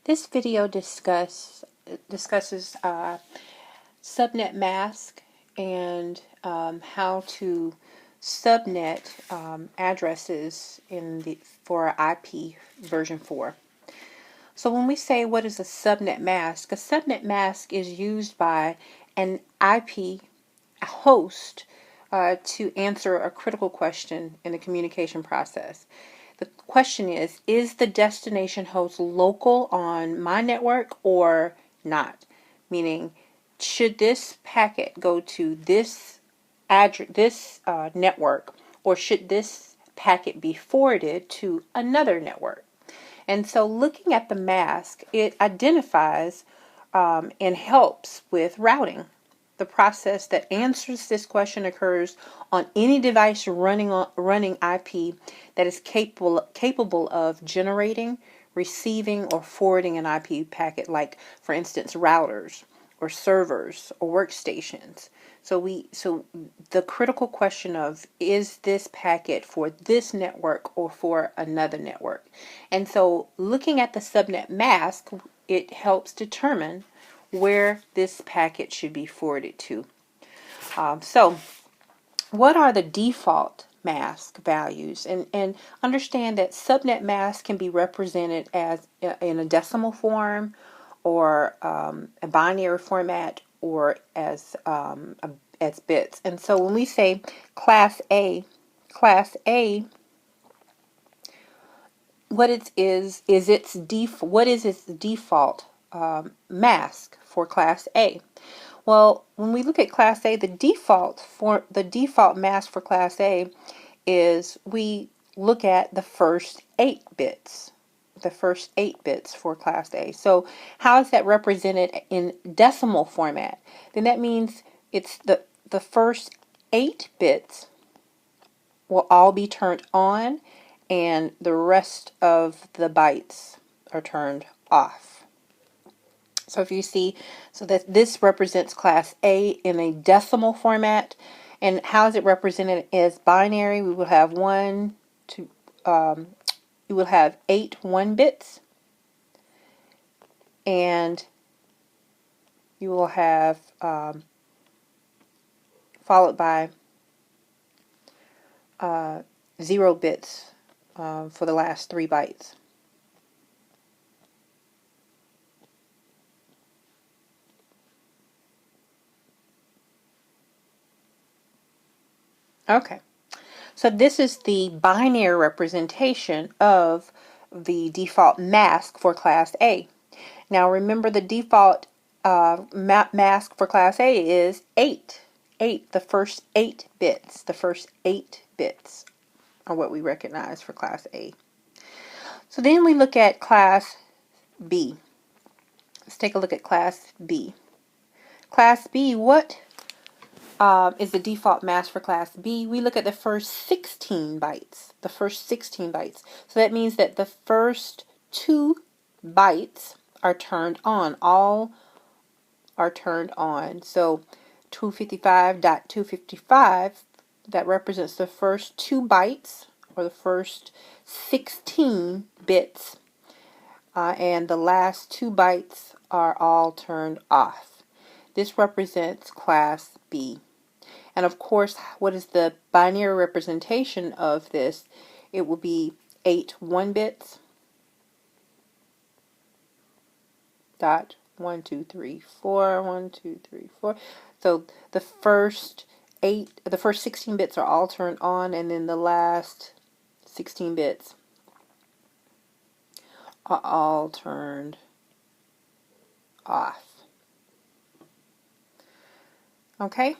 This video discusses subnet mask and how to subnet addresses for IP version 4. So when we say what is a subnet mask is used by an IP host to answer a critical question in the communication process. The question is the destination host local on my network or not? Meaning, should this packet go to this network, or should this packet be forwarded to another network? And so looking at the mask, it identifies and helps with routing. The process that answers this question occurs on any device running IP that is capable of generating, receiving, or forwarding an IP packet, like, for instance, routers or servers or workstations. So the critical question of, is this packet for this network or for another network? And so looking at the subnet mask, it helps determine where this packet should be forwarded to. So what are the default mask values? And understand that subnet mask can be represented as in a decimal form, or a binary format, or as bits. And so when we say class A, what is its default mask for class A? Well, when we look at class A, the default mask for class A is, we look at the first 8 bits. The first 8 bits for class A. So how is that represented in decimal format? Then that means it's the first 8 bits will all be turned on, and the rest of the bytes are turned off. So if you see, so that this represents class A in a decimal format. And how is it represented as binary? We will have you will have 8 1 bits, and you will have followed by 0 bits for the last 3 bytes. Okay, so this is the binary representation of the default mask for class A. Now remember, the default mask for class A is 8. The first 8 bits. The first 8 bits are what we recognize for class A. So then we look at class B. Let's take a look at class B. Class B, what is the default mask for class B? We look at the first 16 bytes. The first 16 bytes. So that means that the first 2 bytes are turned on. All are turned on. So 255.255, that represents the first 2 bytes, or the first 16 bits, and the last 2 bytes are all turned off. This represents class B. And of course, what is the binary representation of this? It will be 8 1 bits. Dot 1 2 3 4 1 2 3 4. So the first 16 bits are all turned on, and then the last 16 bits are all turned off. Okay.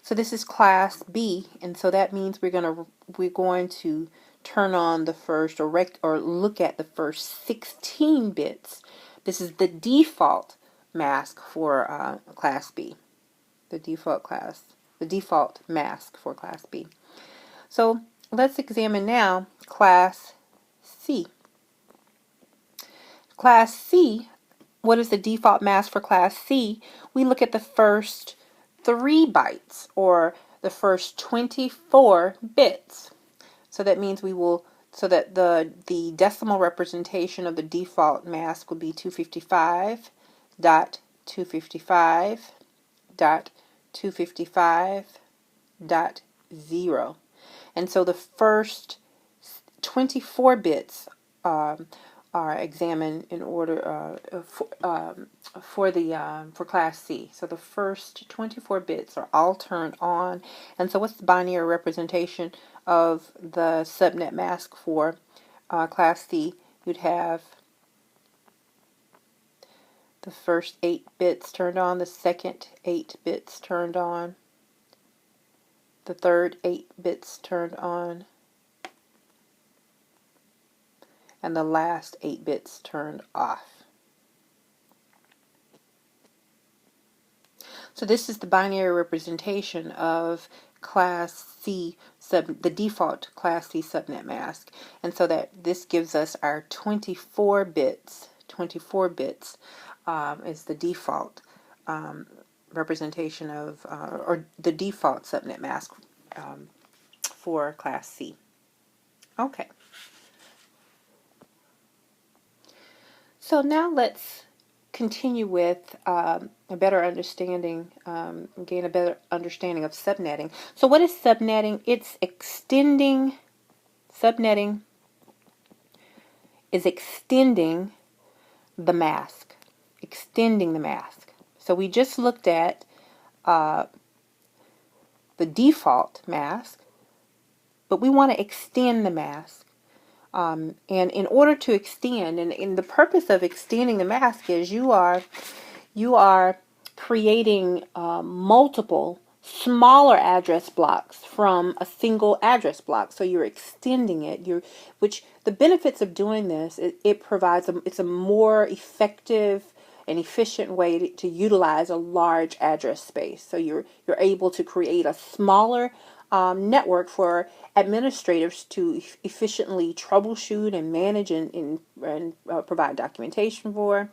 So this is class B, and so that means we're going to turn on the first, or look at the first 16 bits. This is the default mask for class B. The default mask for class B. So let's examine now class C. Class C, what is the default mask for class C? We look at the first 3 bytes, or the first 24 bits. So that means we will so that the decimal representation of the default mask would be 255.255.255.0. And so the first 24 bits are examined in order for class C. So the first 24 bits are all turned on. And so what's the binary representation of the subnet mask for class C? You'd have the first 8 bits turned on, the second 8 bits turned on, the third 8 bits turned on, and the last 8 bits turned off. So this is the binary representation of class C the default class C subnet mask, and so that this gives us our 24 bits. 24 bits is the default representation of or the default subnet mask for class C. Okay. So now let's continue with a better understanding, gain a better understanding of subnetting. So what is subnetting? It's extending, subnetting is extending the mask, extending the mask. So we just looked at the default mask, but we want to extend the mask. And in order to extend, and the purpose of extending the mask is you are creating multiple smaller address blocks from a single address block. So you're extending it. Which the benefits of doing this, it provides it's a more effective and efficient way to utilize a large address space. So you're able to create a smaller network for administrators to efficiently troubleshoot and manage and provide documentation for.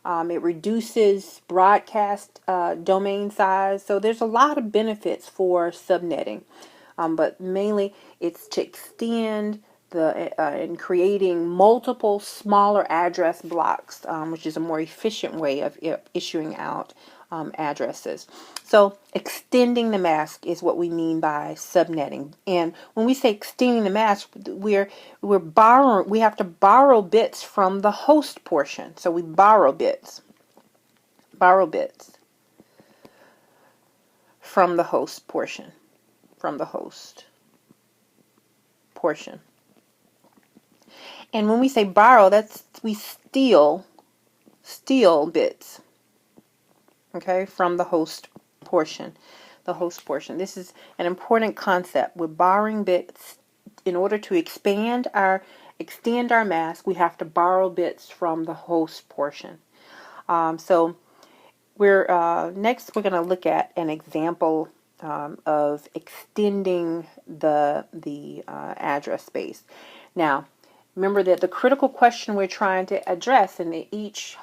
It reduces broadcast domain size. So there's a lot of benefits for subnetting, but mainly it's to extend in creating multiple smaller address blocks, which is a more efficient way of issuing out addresses. So extending the mask is what we mean by subnetting. And when we say extending the mask, we have to borrow bits from the host portion. So we borrow bits from the host portion, And when we say borrow, we steal bits, okay, from the host portion. This is an important concept. We're borrowing bits in order to extend our mask. We have to borrow bits from the host portion. So next we're going to look at an example of extending the address space. Now, remember that the critical question we're trying to address, and each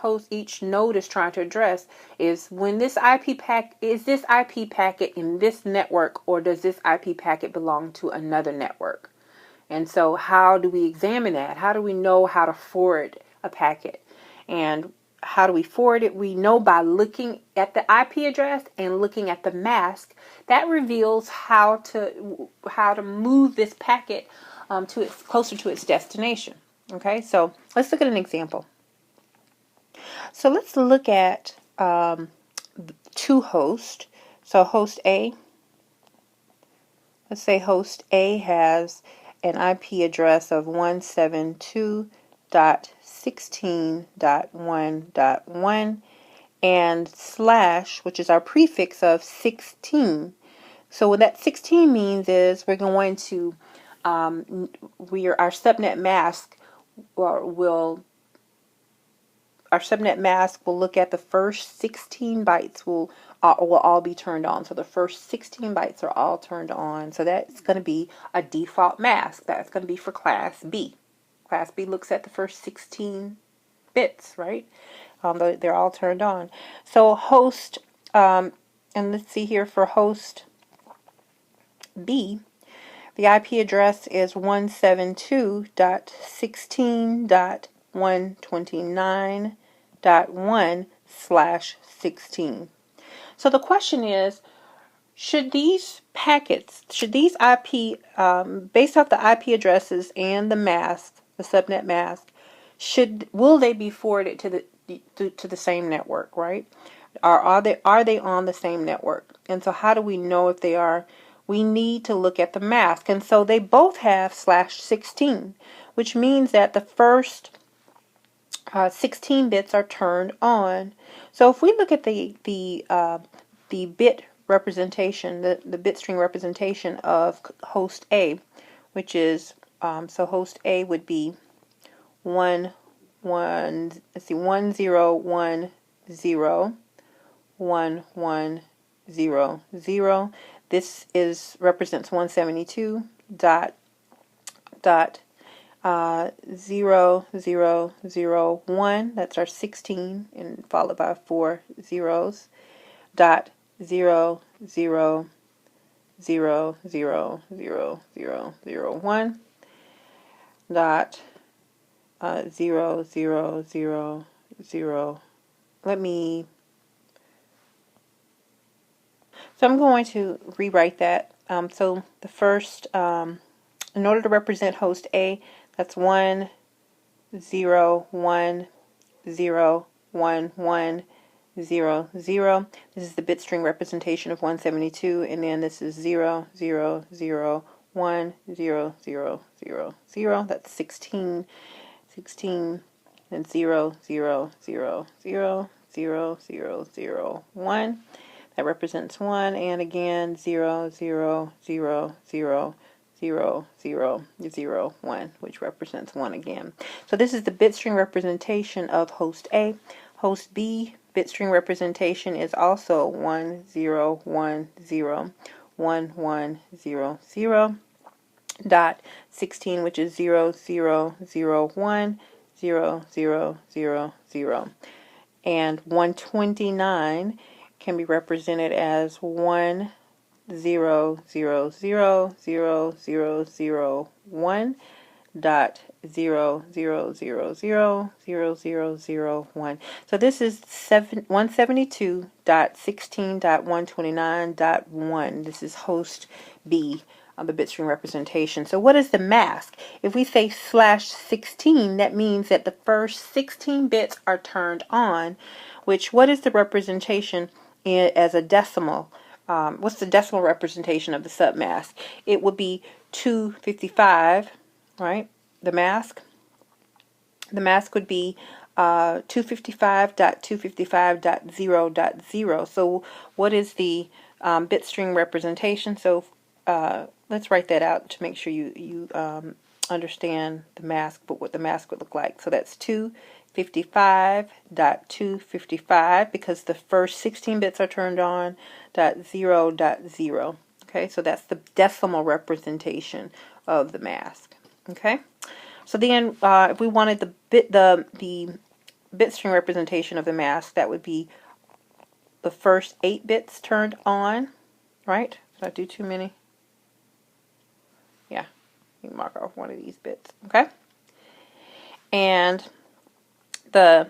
node is trying to address, is when is this IP packet in this network, or does this IP packet belong to another network? And so how do we examine that? How do we know how to forward a packet? And how do we forward it? We know by looking at the IP address and looking at the mask. That reveals how to move this packet closer to its destination. Okay, so let's look at an example. So let's look at two hosts. So host A, let's say host A has an IP address of 172.16.1.1 and slash, which is our prefix of 16. So what that 16 means is we're going to our subnet mask will look at the first 16 bytes will all be turned on. So the first 16 bytes are all turned on. So that's going to be a default mask. That's going to be for class B. Class B looks at the first 16 bits, right? They're all turned on. So host, and let's see here for host B, The IP address is 172.16.129.1/16. So the question is, should these packets, should these IP, based off the IP addresses and the mask, the subnet mask, will they be forwarded to the same network, right? Are they on the same network? And so how do we know if they are? We need to look at the mask. And so they both have /16, which means that the first 16 bits are turned on. So if we look at the bit representation, the bit string representation of host A, which is so host A would be 1 1 let's see 1 0 1 0 1 1 0 0. This represents 172 dot 0 0 0 1. That's our 16, and followed by 4 zeros. Dot 0 0 0 0 0 0 0 1. Dot 0 0 0 0. So I'm going to rewrite that. So the first, in order to represent host A, that's 1 0 1 0 1 1 0 0. This is the bit string representation of 172, and then this is 0 0 0 1 0 0 0 0. That's 16, and 0 0 0 0 0 0 0 1. That represents 1, and again 0 0 0 0 0 0 0 1, which represents 1 again. So this is the bit string representation of host A. Host B bit string representation is also 1 0 1 0 1 1 0 0 dot 16, which is 0 0 0 1 0 0 0 0, and 129 can be represented as 1 0 0 0 0 0 0 1 dot 0 0 0 0 0 0 0 1. So this is 172.16.129.1. This is host B of the bit string representation. So what is the mask? If we say /16, that means that the first 16 bits are turned on, which, what is the representation as a decimal? What's the decimal representation of the submask? It would be 255, right? The mask would be 255.255.0.0. So what is the bit string representation? So let's write that out to make sure you understand the mask, but what the mask would look like. So that's 255.255, because the first 16 bits are turned on, .0.0. Okay, so that's the decimal representation of the mask. Okay, so then if we wanted the bit string representation of the mask, that would be the first 8 bits turned on, right? Did I do too many? Yeah, you can mark off one of these bits, okay? And the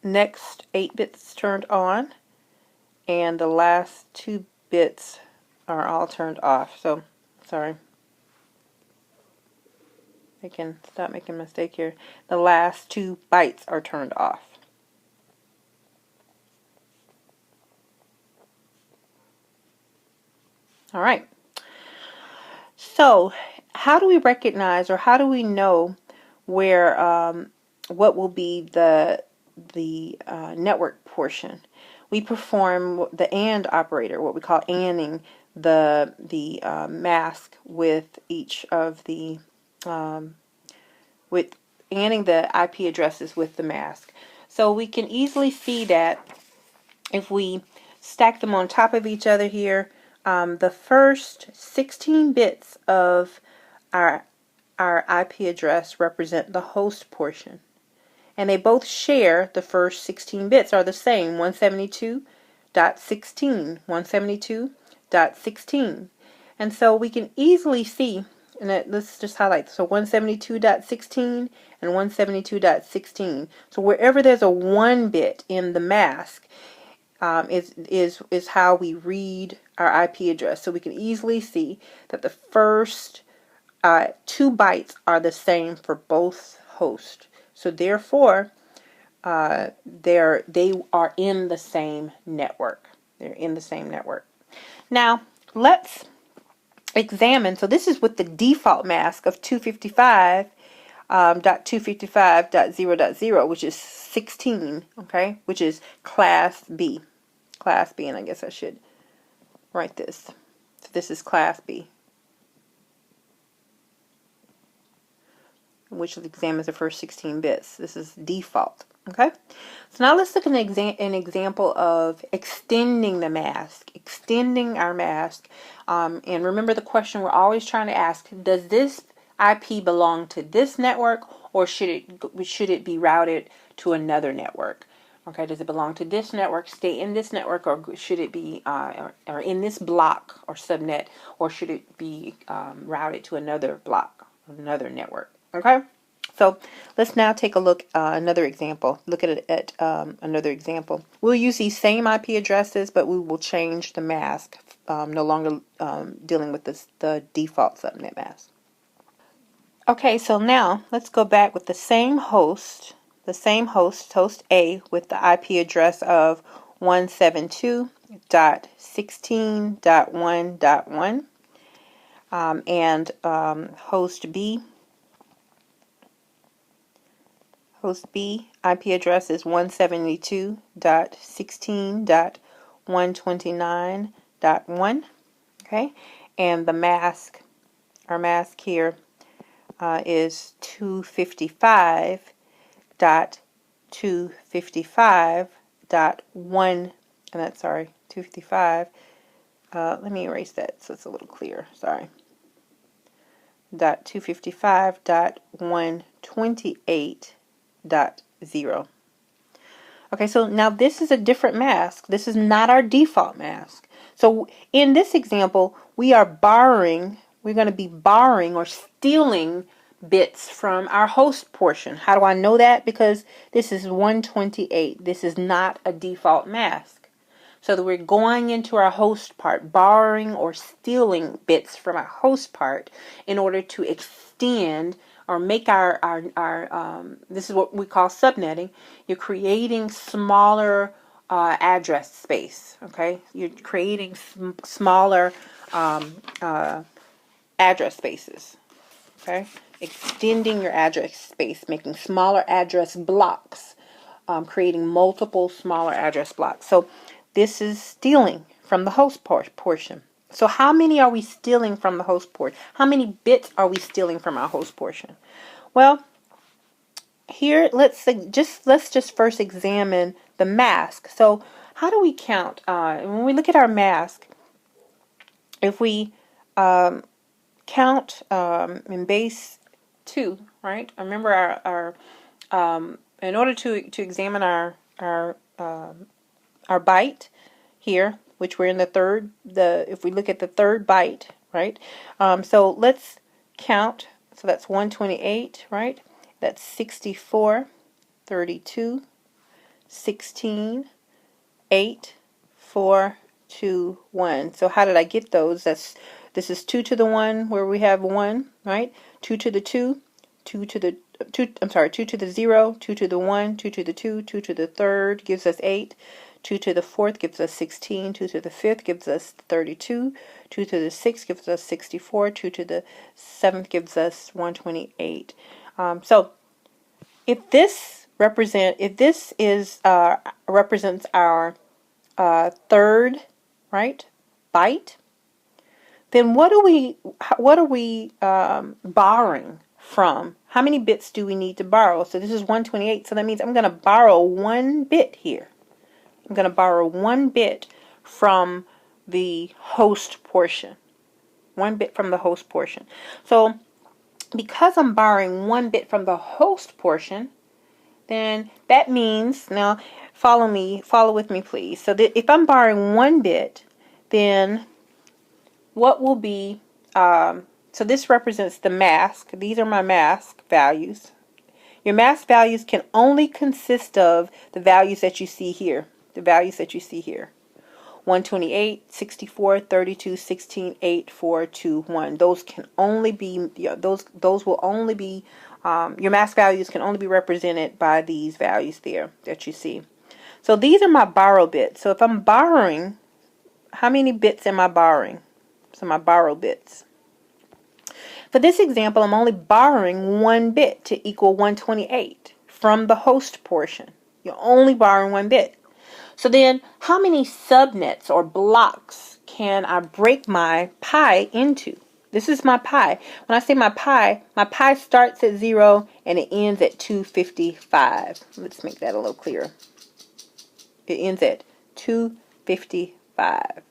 next 8 bits turned on, and the last 2 bits are all turned off. So, sorry. I can stop making a mistake here. The last 2 bytes are turned off. All right. So, how do we recognize, or how do we know where what will be the network portion? We perform the AND operator, what we call ANDing the mask with each of the with ANDing the IP addresses with the mask. So we can easily see that if we stack them on top of each other here, the first 16 bits of our IP address represent the host portion, and they both share the first 16 bits are the same, 172.16, 172.16. And so we can easily see, and let's just highlight, so 172.16 and 172.16. So wherever there's a 1 bit in the mask, is how we read our IP address. So we can easily see that the first 2 bytes are the same for both hosts. So therefore, they are in the same network. They're in the same network. Now let's examine. So this is with the default mask of 255.255.0.0, which is 16. Okay, which is class B. Class B, and I guess I should write this. So this is class B, which examines the first 16 bits. This is default. Okay, so now let's look at an example of extending the mask, extending our mask. And remember the question we're always trying to ask: does this IP belong to this network, or should it be routed to another network? Okay, does it belong to this network, stay in this network, or should it be or in this block or subnet, or should it be routed to another block, another network? Okay, so let's now take a look another example. Look at another example. We'll use these same IP addresses, but we will change the mask. No longer dealing with the default subnet mask. Okay, so now let's go back with the same host, host A, with the IP address of 172.16.1.1, and host B IP address is 172.16.129.1. Okay, and the mask, our mask here, is 255.255.1, and that's, sorry, 255. Let me erase that so it's a little clearer. Sorry. .255.128.0. Okay, so now this is a different mask. This is not our default mask. So in this example, we are borrowing. We're going to be borrowing or stealing bits from our host portion. How do I know that? Because this is 128. This is not a default mask. So that we're going into our host part, borrowing or stealing bits from our host part in order to extend or make our this is what we call subnetting. You're creating smaller address space. Okay, you're creating smaller address spaces. Okay, extending your address space, making smaller address blocks, creating multiple smaller address blocks. So this is stealing from the host portion. So how many are we stealing from the host port? How many bits are we stealing from our host portion? Well, here let's just first examine the mask. So how do we count? When we look at our mask, if we count in base 2, right? Remember our in order to examine our byte here, which we're in the third, if we look at the third byte, right? So let's count. So that's 128, right? That's 64, 32, 16, 8, 4, 2, 1. So how did I get those? This is 2 to the 1 where we have 1, right? 2 to the 2, 2 to the 2 to the 0, 2 to the 1, 2 to the 2, 2 to the third gives us 8. 2 to the 4th gives us 16, 2 to the 5th gives us 32, 2 to the 6th gives us 64, 2 to the 7th gives us 128. So if this represents our third, right, byte, then what are we borrowing from? How many bits do we need to borrow? So this is 128, so that means I'm going to borrow 1 bit here. I'm going to borrow 1 bit from the host portion. 1 bit from the host portion. So because I'm borrowing 1 bit from the host portion, then that means, now follow with me please. So that if I'm borrowing 1 bit, then what will be, so this represents the mask. These are my mask values. Your mask values can only consist of the values that you see here. The values that you see here. 128, 64, 32, 16, 8, 4, 2, 1. Those can only be, those will only be, your mask values can only be represented by these values there that you see. So these are my borrow bits. So if I'm borrowing, how many bits am I borrowing? So my borrow bits. For this example, I'm only borrowing 1 bit to equal 128 from the host portion. You're only borrowing 1 bit. So then, how many subnets or blocks can I break my pi into? This is my pi. When I say my pi starts at 0 and it ends at 255. Let's make that a little clearer. It ends at 255.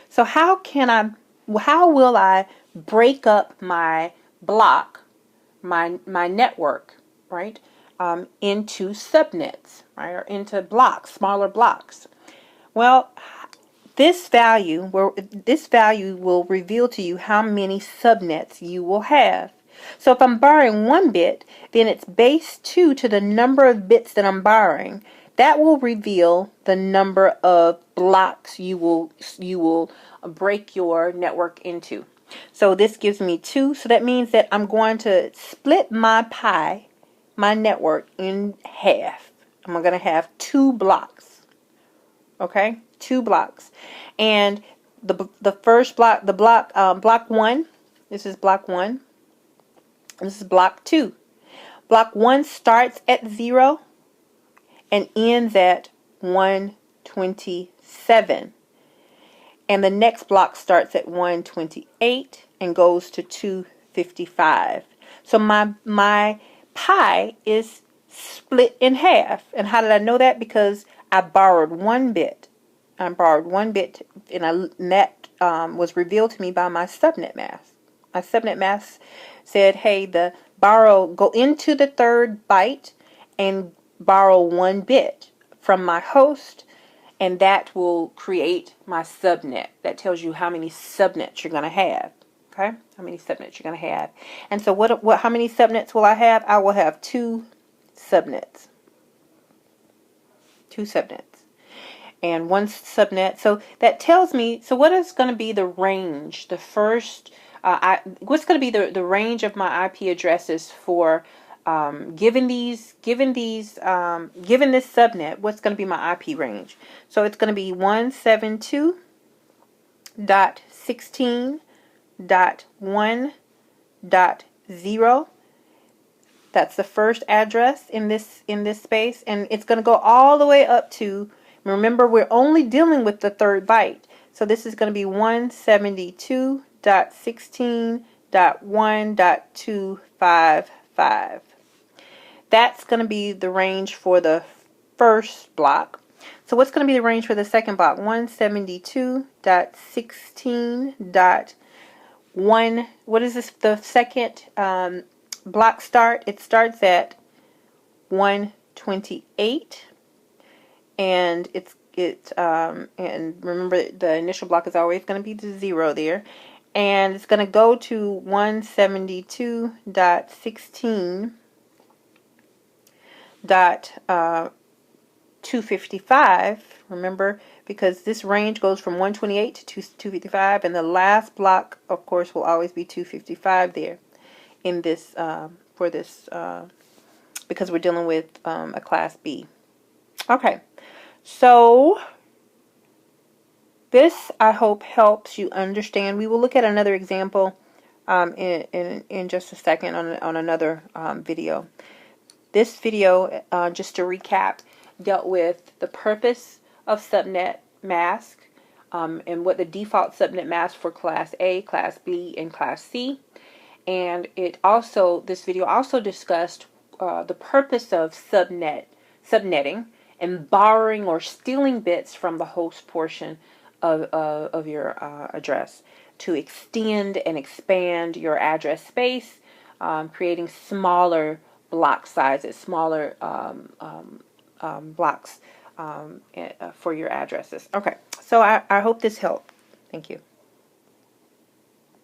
So how will I break up my block, my network, right, into subnets, right, or into blocks, smaller blocks? Well, this value will reveal to you how many subnets you will have. So if I'm borrowing 1 bit, then it's base 2 to the number of bits that I'm borrowing. That will reveal the number of blocks you will break your network into. So this gives me 2. So that means that I'm going to split my pi, my network, in half. I'm going to have 2 blocks. Okay, 2 blocks. And the first block, block 1, this is block 1. This is block 2. Block 1 starts at 0 and ends at 127. And the next block starts at 128 and goes to 255. So my pi is split in half. And how did I know that? Because I borrowed 1 bit. I borrowed 1 bit, and that was revealed to me by my subnet mask. My subnet mask said, hey, go into the 3rd byte and borrow 1 bit from my host, and that will create my subnet. That tells you how many subnets you're going to have. Okay, how many subnets you're going to have. And so how many subnets will I have? I will have 2 subnets. 2 subnets. And 1 subnet. So that tells me, so what is going to be the range, the first, what's going to be the range of my IP addresses for, given this subnet, what's going to be my IP range? So it's going to be 172.16.1.0. That's the first address in this space, and it's going to go all the way up to, remember, we're only dealing with the 3rd byte. So this is going to be 172.16.1.255. That's going to be the range for the first block. So what's going to be the range for the second block? 172.16.1. What is this? The second block start? It starts at 128. And and remember, the initial block is always going to be the 0 there, and it's going to go to 172.16.255. Remember, because this range goes from 128 to 255, and the last block, of course, will always be 255 there in this for this because we're dealing with a class B. Okay. So this, I hope, helps you understand. We will look at another example in just a second on another video. This video, just to recap, dealt with the purpose of subnet mask and what the default subnet mask for Class A, Class B, and Class C. And this video also discussed the purpose of subnetting, and borrowing or stealing bits from the host portion of your address to extend and expand your address space, creating smaller block sizes, smaller blocks for your addresses. Okay, so I hope this helped. Thank you.